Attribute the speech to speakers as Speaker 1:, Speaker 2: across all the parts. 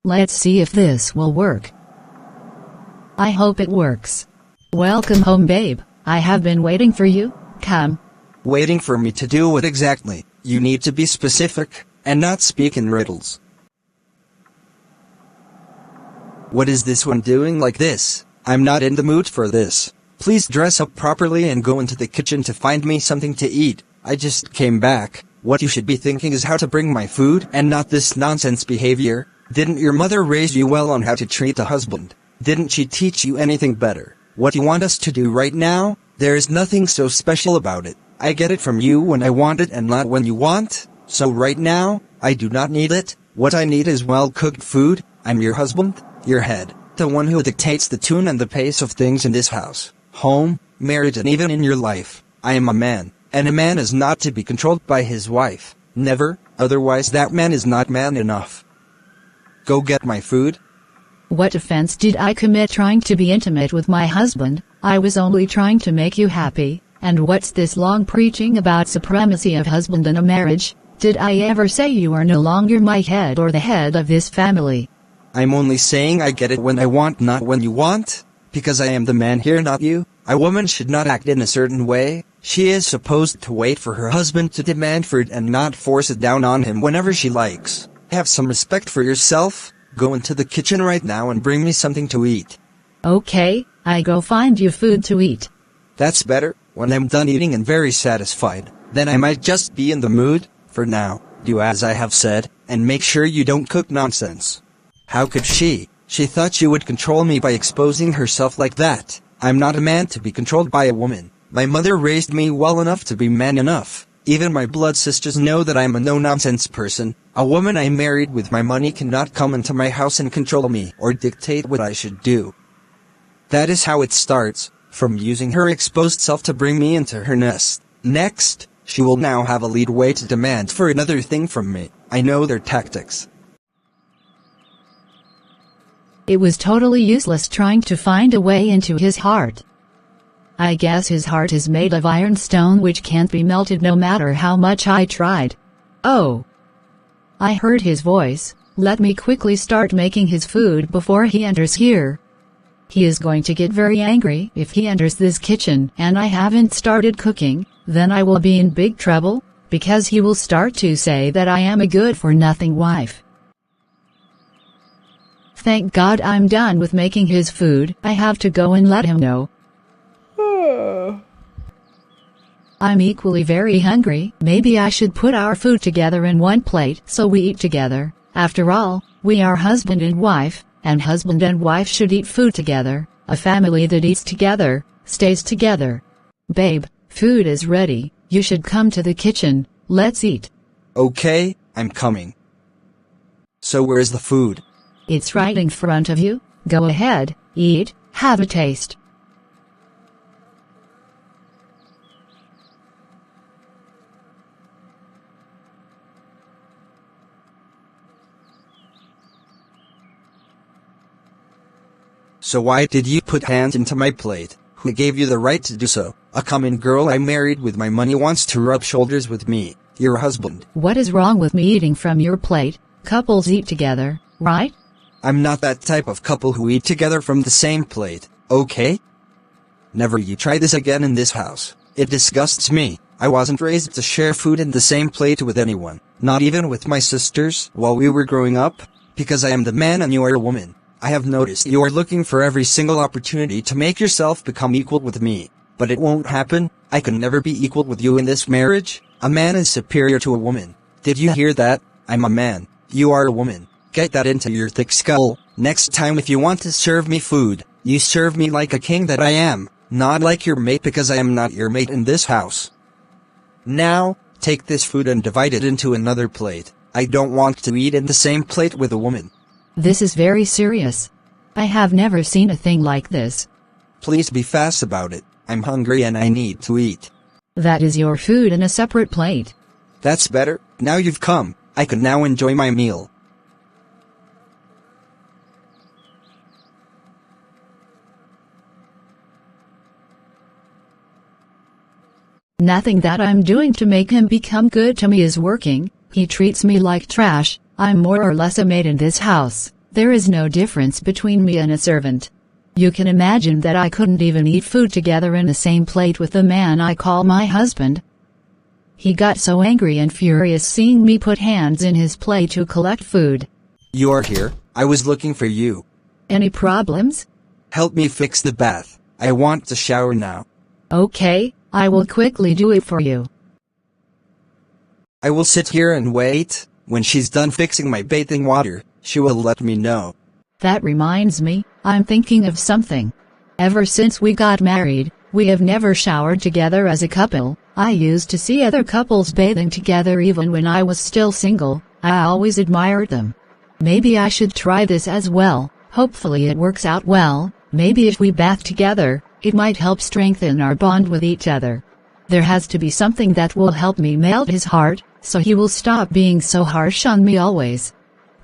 Speaker 1: Let's see if this will work. I hope it works. Welcome home, babe. I have been waiting for you. Come.
Speaker 2: Waiting for me to do what exactly? You need to be specific, and not speak in riddles. What is this one doing like this? I'm not in the mood for this. Please dress up properly and go into the kitchen to find me something to eat. I just came back. What you should be thinking is how to bring my food and not this nonsense behavior. Didn't your mother raise you well on how to treat a husband? Didn't she teach you anything better? What you want us to do right now? There is nothing so special about it. I get it from you when I want it and not when you want. So right now, I do not need it. What I need is well-cooked food. I'm your husband, your head, the one who dictates the tune and the pace of things in this house, home, marriage, and even in your life. I am a man, and a man is not to be controlled by his wife. Never, otherwise that man is not man enough. Go get my food.
Speaker 1: What offense did I commit trying to be intimate with my husband? I was only trying to make you happy. And what's this long preaching about supremacy of husband in a marriage? Did I ever say you are no longer my head or the head of this family?
Speaker 2: I'm only saying I get it when I want, not when you want. Because I am the man here, not you. A woman should not act in a certain way. She is supposed to wait for her husband to demand for it and not force it down on him whenever she likes. Have some respect for yourself. Go into the kitchen right now and bring me something to eat.
Speaker 1: Okay, I go find you food to eat.
Speaker 2: That's better. When I'm done eating and very satisfied, then I might just be in the mood. For now, do as I have said, and make sure you don't cook nonsense. How could she? She thought she would control me by exposing herself like that. I'm not a man to be controlled by a woman. My mother raised me well enough to be man enough. Even my blood sisters know that I'm a no-nonsense person. A woman I married with my money cannot come into my house and control me or dictate what I should do. That is how it starts, from using her exposed self to bring me into her nest. Next, she will now have a lead way to demand for another thing from me. I know their tactics.
Speaker 1: It was totally useless trying to find a way into his heart. I guess his heart is made of ironstone which can't be melted no matter how much I tried. Oh! I heard his voice. Let me quickly start making his food before he enters here. He is going to get very angry if he enters this kitchen and I haven't started cooking. Then I will be in big trouble, because he will start to say that I am a good-for-nothing wife. Thank God I'm done with making his food. I have to go and let him know. I'm equally very hungry. Maybe I should put our food together in one plate so we eat together. After all, we are husband and wife, and husband and wife should eat food together. A family that eats together, stays together. Babe, food is ready. You should come to the kitchen. Let's eat.
Speaker 2: Okay, I'm coming. So where is the food?
Speaker 1: It's right in front of you. Go ahead, eat, have a taste.
Speaker 2: So why did you put hands into my plate? Who gave you the right to do so? A common girl I married with my money wants to rub shoulders with me, your husband.
Speaker 1: What is wrong with me eating from your plate? Couples eat together, right?
Speaker 2: I'm not that type of couple who eat together from the same plate, okay? Never you try this again in this house. It disgusts me. I wasn't raised to share food in the same plate with anyone, not even with my sisters while we were growing up, because I am the man and you are a woman. I have noticed you are looking for every single opportunity to make yourself become equal with me. But it won't happen. I can never be equal with you in this marriage. A man is superior to a woman. Did you hear that? I'm a man. You are a woman. Get that into your thick skull. Next time if you want to serve me food, you serve me like a king that I am, not like your mate, because I am not your mate in this house. Now, take this food and divide it into another plate. I don't want to eat in the same plate with a woman.
Speaker 1: This is very serious. I have never seen a thing like this.
Speaker 2: Please be fast about it. I'm hungry and I need to eat.
Speaker 1: That is your food in a separate plate.
Speaker 2: That's better. Now you've come. I can now enjoy my meal.
Speaker 1: Nothing that I'm doing to make him become good to me is working. He treats me like trash. I'm more or less a maid in this house. There is no difference between me and a servant. You can imagine that I couldn't even eat food together in the same plate with the man I call my husband. He got so angry and furious seeing me put hands in his plate to collect food.
Speaker 2: You are here. I was looking for you.
Speaker 1: Any problems?
Speaker 2: Help me fix the bath. I want to shower now.
Speaker 1: Okay, I will quickly do it for you.
Speaker 2: I will sit here and wait. When she's done fixing my bathing water, she will let me know.
Speaker 1: That reminds me, I'm thinking of something. Ever since we got married, we have never showered together as a couple. I used to see other couples bathing together even when I was still single. I always admired them. Maybe I should try this as well. Hopefully it works out well. Maybe if we bath together, it might help strengthen our bond with each other. There has to be something that will help me melt his heart, so he will stop being so harsh on me always.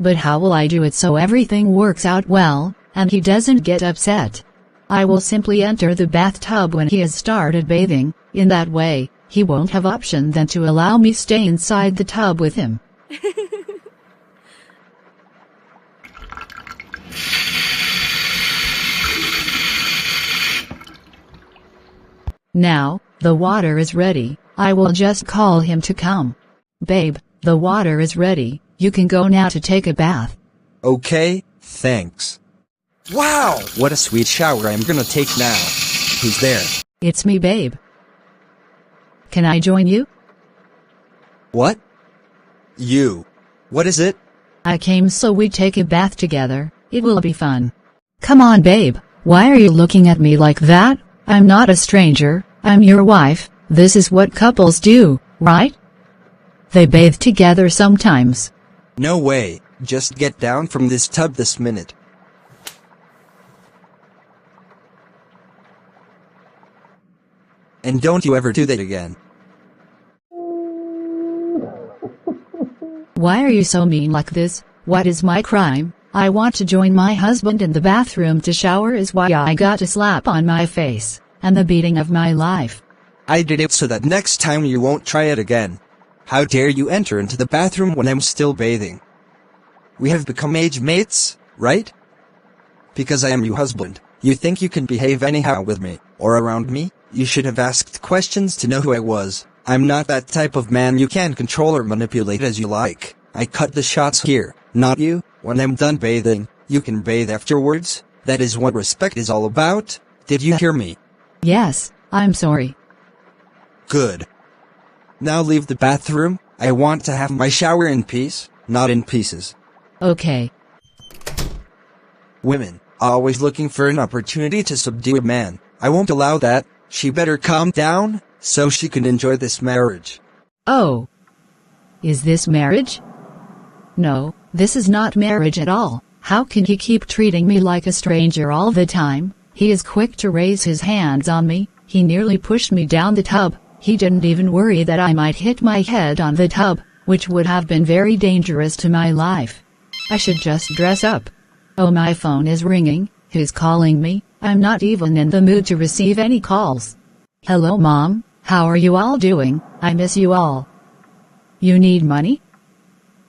Speaker 1: But how will I do it so everything works out well, and he doesn't get upset? I will simply enter the bathtub when he has started bathing. In that way, he won't have option than to allow me stay inside the tub with him. Now, the water is ready. I will just call him to come. Babe, the water is ready. You can go now to take a bath.
Speaker 2: Okay, thanks. Wow! What a sweet shower I'm gonna take now. Who's there?
Speaker 1: It's me, babe. Can I join you?
Speaker 2: What? You. What is it?
Speaker 1: I came so we take a bath together. It will be fun. Come on, babe. Why are you looking at me like that? I'm not a stranger. I'm your wife. This is what couples do, right? They bathe together sometimes.
Speaker 2: No way. Just get down from this tub this minute. And don't you ever do that again.
Speaker 1: Why are you so mean like this? What is my crime? I want to join my husband in the bathroom to shower is why I got a slap on my face, and the beating of my life.
Speaker 2: I did it so that next time you won't try it again. How dare you enter into the bathroom when I'm still bathing? We have become age mates, right? Because I am your husband, you think you can behave anyhow with me, or around me? You should have asked questions to know who I was. I'm not that type of man you can control or manipulate as you like. I cut the shots here, not you. When I'm done bathing, you can bathe afterwards. That is what respect is all about. Did you hear me?
Speaker 1: Yes, I'm sorry.
Speaker 2: Good. Now leave the bathroom. I want to have my shower in peace, not in pieces.
Speaker 1: Okay.
Speaker 2: Women, always looking for an opportunity to subdue a man. I won't allow that. She better calm down, so she can enjoy this marriage.
Speaker 1: Oh. Is this marriage? No, this is not marriage at all. How can he keep treating me like a stranger all the time? He is quick to raise his hands on me. He nearly pushed me down the tub. He didn't even worry that I might hit my head on the tub, which would have been very dangerous to my life. I should just dress up. Oh, my phone is ringing. Who's calling me? I'm not even in the mood to receive any calls. Hello, Mom. How are you all doing? I miss you all. You need money?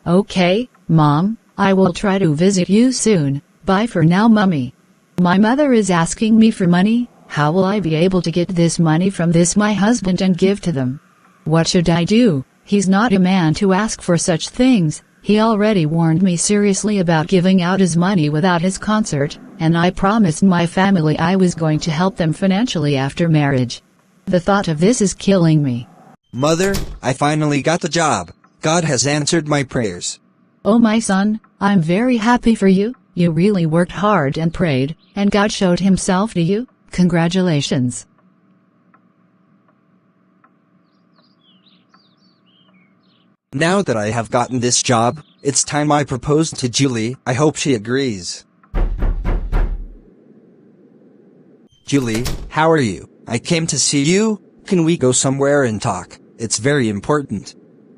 Speaker 1: Okay, Mom. I will try to visit you soon. Bye for now, Mummy. My mother is asking me for money. How will I be able to get this money from my husband and give to them? What should I do? He's not a man to ask for such things. He already warned me seriously about giving out his money without his consent, and I promised my family I was going to help them financially after marriage. The thought of this is killing me.
Speaker 2: Mother, I finally got the job. God has answered my prayers.
Speaker 1: Oh, my son, I'm very happy for you. You really worked hard and prayed, and God showed himself to you. Congratulations.
Speaker 2: Now that I have gotten this job, it's time I propose to Julie. I hope she agrees. Julie, how are you? I came to see you. Can we go somewhere and talk? It's very important.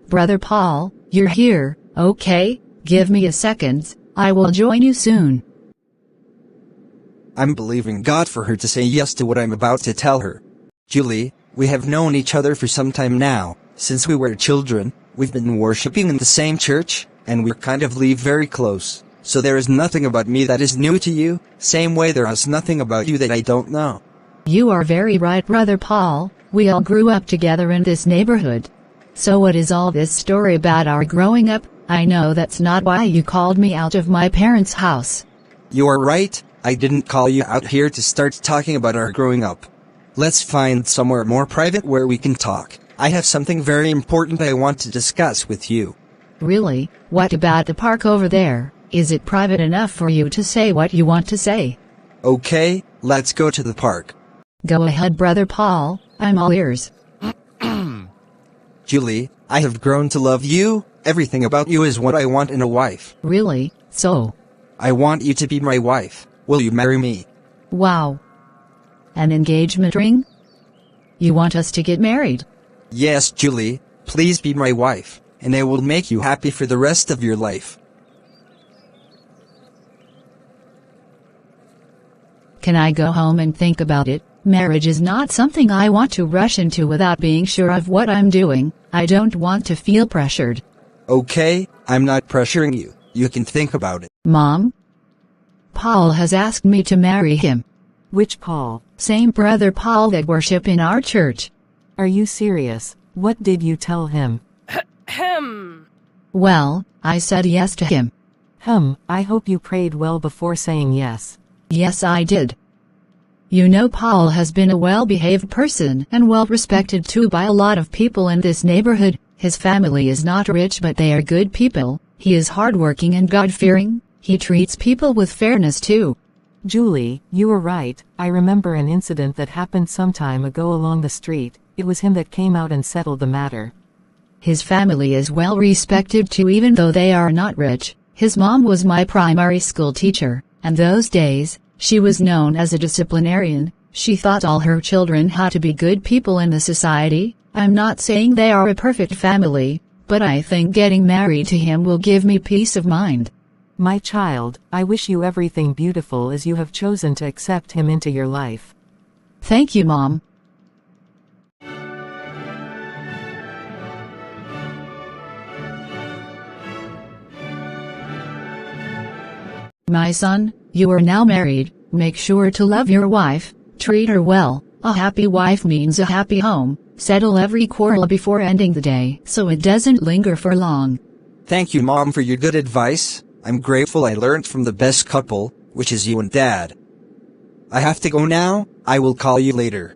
Speaker 1: Brother Paul, you're here. Okay, give me a second. I will join you soon.
Speaker 2: I'm believing God for her to say yes to what I'm about to tell her. Julie, we have known each other for some time now. Since we were children, we've been worshiping in the same church, and we're kind of very close. So there is nothing about me that is new to you, same way there is nothing about you that I don't know.
Speaker 1: You are very right, Brother Paul. We all grew up together in this neighborhood. So what is all this story about our growing up? I know that's not why you called me out of my parents' house.
Speaker 2: You are right, I didn't call you out here to start talking about our growing up. Let's find somewhere more private where we can talk. I have something very important I want to discuss with you.
Speaker 1: Really? What about the park over there? Is it private enough for you to say what you want to say?
Speaker 2: Okay, let's go to the park.
Speaker 1: Go ahead, Brother Paul, I'm all ears.
Speaker 2: Julie, I have grown to love you. Everything about you is what I want in a wife.
Speaker 1: Really? So?
Speaker 2: I want you to be my wife. Will you marry me?
Speaker 1: Wow. An engagement ring? You want us to get married?
Speaker 2: Yes, Julie, please be my wife, and I will make you happy for the rest of your life.
Speaker 1: Can I go home and think about it? Marriage is not something I want to rush into without being sure of what I'm doing. I don't want to feel pressured.
Speaker 2: Okay, I'm not pressuring you. You can think about it.
Speaker 1: Mom? Paul has asked me to marry him.
Speaker 3: Which Paul?
Speaker 1: Same Brother Paul that worship in our church.
Speaker 3: Are you serious? What did you tell him?
Speaker 1: Well, I said yes to him.
Speaker 3: I hope you prayed well before saying yes.
Speaker 1: Yes, I did. You know, Paul has been a well-behaved person and well-respected too by a lot of people in this neighborhood. His family is not rich, but they are good people. He is hardworking and God-fearing. He treats people with fairness too.
Speaker 3: Julie, you were right. I remember an incident that happened some time ago along the street. It was him that came out and settled the matter.
Speaker 1: His family is well respected too, even though they are not rich. His mom was my primary school teacher, and those days, she was known as a disciplinarian. She thought all her children had to be good people in the society. I'm not saying they are a perfect family, but I think getting married to him will give me peace of mind.
Speaker 3: My child, I wish you everything beautiful as you have chosen to accept him into your life.
Speaker 1: Thank you, Mom. My son, you are now married. Make sure to love your wife, treat her well. A happy wife means a happy home. Settle every quarrel before ending the day so it doesn't linger for long.
Speaker 2: Thank you, Mom, for your good advice. I'm grateful I learned from the best couple, which is you and Dad. I have to go now. I will call you later.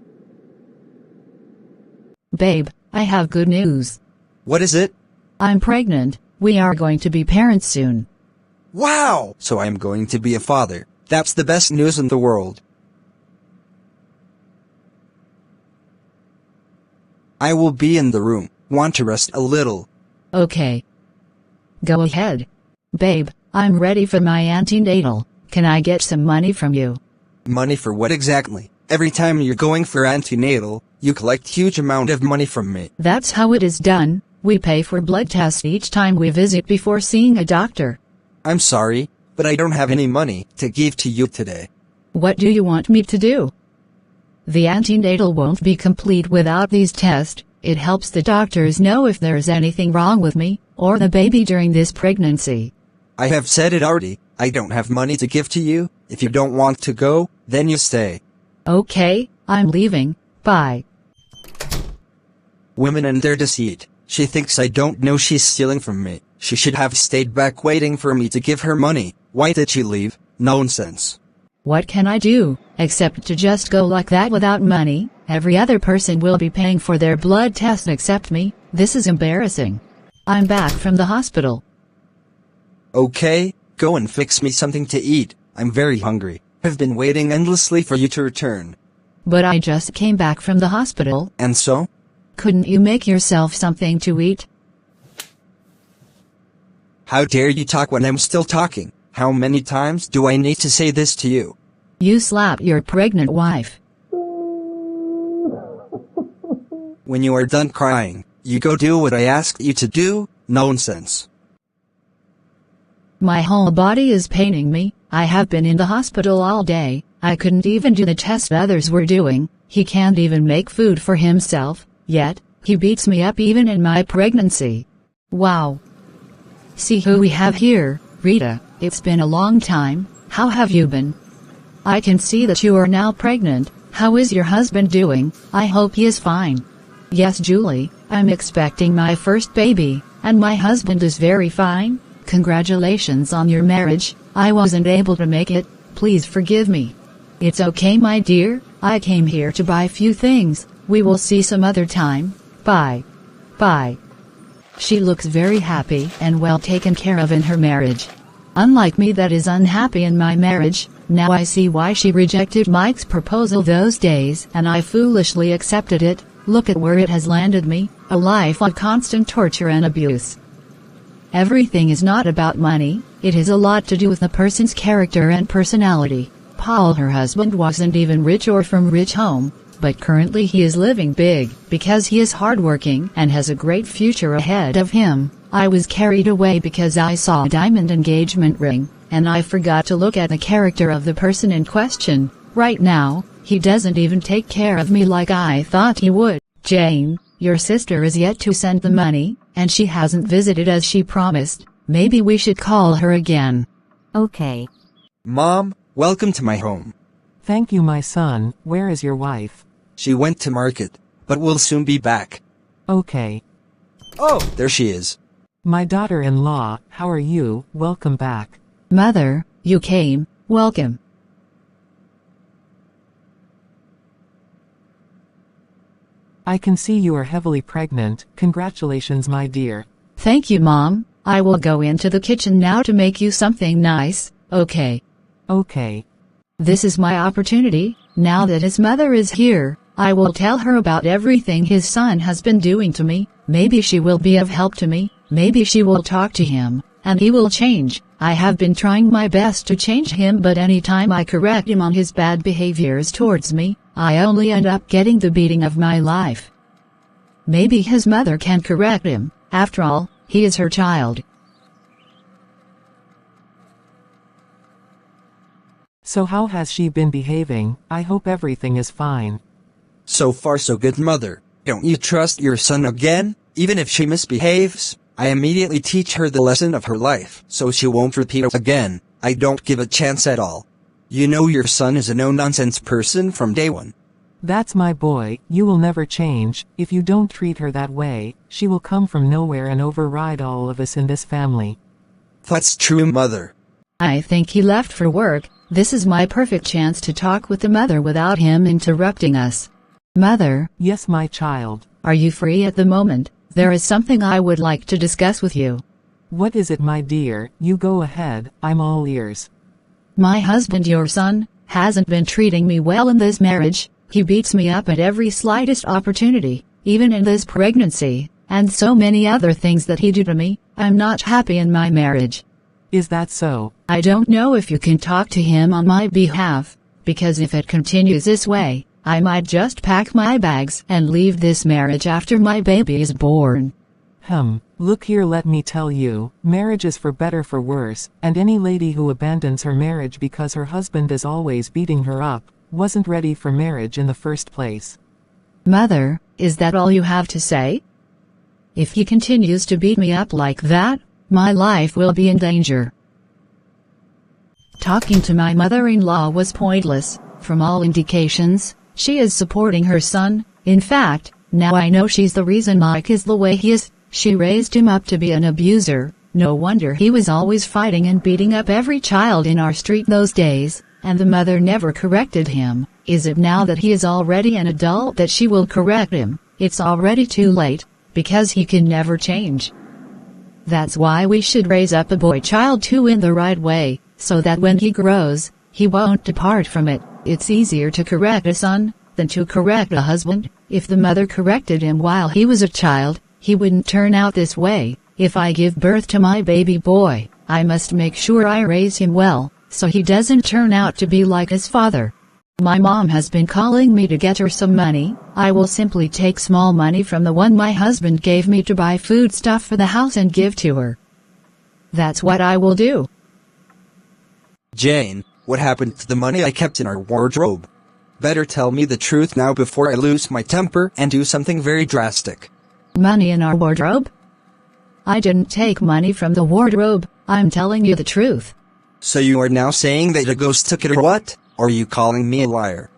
Speaker 1: Babe, I have good news.
Speaker 2: What is it?
Speaker 1: I'm pregnant. We are going to be parents soon.
Speaker 2: Wow! So I'm going to be a father. That's the best news in the world. I will be in the room. Want to rest a little?
Speaker 1: Okay. Go ahead. Babe, I'm ready for my antenatal. Can I get some money from you?
Speaker 2: Money for what exactly? Every time you're going for antenatal, you collect huge amount of money from me.
Speaker 1: That's how it is done. We pay for blood tests each time we visit before seeing a doctor.
Speaker 2: I'm sorry, but I don't have any money to give to you today.
Speaker 1: What do you want me to do? The antenatal won't be complete without these tests. It helps the doctors know if there's anything wrong with me, or the baby during this pregnancy.
Speaker 2: I have said it already. I don't have money to give to you. If you don't want to go, then you stay.
Speaker 1: Okay, I'm leaving. Bye.
Speaker 2: Women and their deceit. She thinks I don't know she's stealing from me. She should have stayed back waiting for me to give her money. Why did she leave? Nonsense.
Speaker 1: What can I do, except to just go like that without money? Every other person will be paying for their blood test except me. This is embarrassing. I'm back from the hospital.
Speaker 2: Okay, go and fix me something to eat. I'm very hungry. I've been waiting endlessly for you to return.
Speaker 1: But I just came back from the hospital.
Speaker 2: And so?
Speaker 1: Couldn't you make yourself something to eat?
Speaker 2: How dare you talk when I'm still talking? How many times do I need to say this to you?
Speaker 1: You slap your pregnant wife.
Speaker 2: When you are done crying, you go do what I asked you to do. Nonsense.
Speaker 1: My whole body is paining me. I have been in the hospital all day. I couldn't even do the test others were doing. He can't even make food for himself, yet he beats me up even in my pregnancy. Wow. See who we have here, Rita. It's been a long time. How have you been? I can see that you are now pregnant. How is your husband doing? I hope he is fine. Yes, Julie, I'm expecting my first baby, and my husband is very fine. Congratulations on your marriage. I wasn't able to make it. Please forgive me. It's okay, my dear. I came here to buy a few things. We will see some other time. Bye. Bye. She looks very happy and well taken care of in her marriage. Unlike me that is unhappy in my marriage, now I see why she rejected Mike's proposal those days and I foolishly accepted it. Look at where it has landed me, a life of constant torture and abuse. Everything is not about money, it has a lot to do with the person's character and personality. Paul, her husband, wasn't even rich or from rich home, but currently he is living big, because he is hardworking and has a great future ahead of him. I was carried away because I saw a diamond engagement ring, and I forgot to look at the character of the person in question. Right now, he doesn't even take care of me like I thought he would. Jane, your sister is yet to send the money, and she hasn't visited as she promised. Maybe we should call her again.
Speaker 3: Okay.
Speaker 2: Mom, welcome to my home.
Speaker 3: Thank you, my son. Where is your wife?
Speaker 2: She went to market, but will soon be back.
Speaker 3: Okay.
Speaker 2: Oh, there she is.
Speaker 3: My daughter-in-law, how are you? Welcome back.
Speaker 1: Mother, you came. Welcome.
Speaker 3: I can see you are heavily pregnant. Congratulations, my dear.
Speaker 1: Thank you, Mom. I will go into the kitchen now to make you something nice, okay?
Speaker 3: Okay.
Speaker 1: This is my opportunity. Now that his mother is here, I will tell her about everything his son has been doing to me. Maybe she will be of help to me. Maybe she will talk to him, and he will change. I have been trying my best to change him, but anytime I correct him on his bad behaviors towards me, I only end up getting the beating of my life. Maybe his mother can correct him. After all, he is her child.
Speaker 3: So how has she been behaving? I hope everything is fine.
Speaker 2: So far so good, Mother. Don't you trust your son again? Even if she misbehaves, I immediately teach her the lesson of her life, so she won't repeat it again. I don't give a chance at all. You know your son is a no-nonsense person from day one.
Speaker 3: That's my boy. You will never change. If you don't treat her that way, she will come from nowhere and override all of us in this family.
Speaker 2: That's true, Mother.
Speaker 1: I think he left for work. This is my perfect chance to talk with the mother without him interrupting us. Mother?
Speaker 3: Yes, my child.
Speaker 1: Are you free at the moment? There is something I would like to discuss with you.
Speaker 3: What is it, my dear? You go ahead. I'm all ears.
Speaker 1: My husband, your son, hasn't been treating me well in this marriage. He beats me up at every slightest opportunity, even in this pregnancy, and so many other things that he do to me. I'm not happy in my marriage.
Speaker 3: Is that so?
Speaker 1: I don't know if you can talk to him on my behalf, because if it continues this way, I might just pack my bags and leave this marriage after my baby is born.
Speaker 3: Look here, let me tell you, marriage is for better for worse, and any lady who abandons her marriage because her husband is always beating her up, wasn't ready for marriage in the first place.
Speaker 1: Mother, is that all you have to say? If he continues to beat me up like that, my life will be in danger. Talking to my mother-in-law was pointless. From all indications, she is supporting her son. In fact, now I know she's the reason Mike is the way he is. She raised him up to be an abuser. No wonder he was always fighting and beating up every child in our street those days, and the mother never corrected him. Is it now that he is already an adult that she will correct him? It's already too late, because he can never change. That's why we should raise up a boy child too in the right way, so that when he grows, he won't depart from it. It's easier to correct a son than to correct a husband. If the mother corrected him while he was a child, he wouldn't turn out this way. If I give birth to my baby boy, I must make sure I raise him well, so he doesn't turn out to be like his father. My mom has been calling me to get her some money. I will simply take small money from the one my husband gave me to buy food stuff for the house and give to her. That's what I will do.
Speaker 2: Jane, what happened to the money I kept in our wardrobe? Better tell me the truth now before I lose my temper and do something very drastic.
Speaker 1: Money in our wardrobe? I didn't take money from the wardrobe. I'm telling you the truth.
Speaker 2: So you are now saying that a ghost took it or what? Or are you calling me a liar?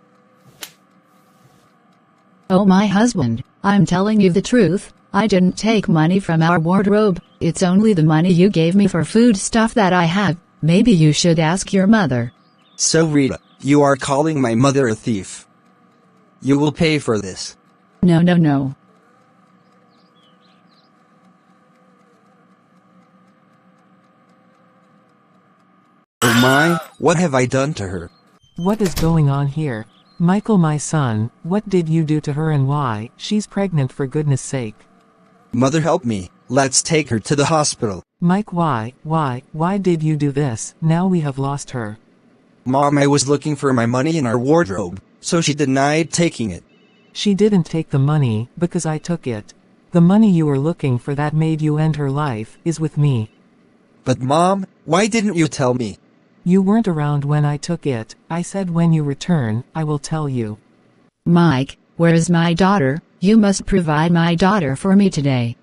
Speaker 1: Oh my husband, I'm telling you the truth. I didn't take money from our wardrobe. It's only the money you gave me for food stuff that I have. Maybe you should ask your mother.
Speaker 2: So Rita, you are calling my mother a thief. You will pay for this.
Speaker 1: No, no, no.
Speaker 2: Oh my, what have I done to her?
Speaker 3: What is going on here? Michael, my son, what did you do to her and why? She's pregnant, for goodness sake.
Speaker 2: Mother, help me. Let's take her to the hospital.
Speaker 3: Mike, why did you do this? Now we have lost her.
Speaker 2: Mom, I was looking for my money in our wardrobe, so she denied taking it.
Speaker 3: She didn't take the money, because I took it. The money you were looking for that made you end her life, is with me.
Speaker 2: But Mom, why didn't you tell me?
Speaker 3: You weren't around when I took it. I said when you return, I will tell you.
Speaker 1: Mike, where is my daughter? You must provide my daughter for me today.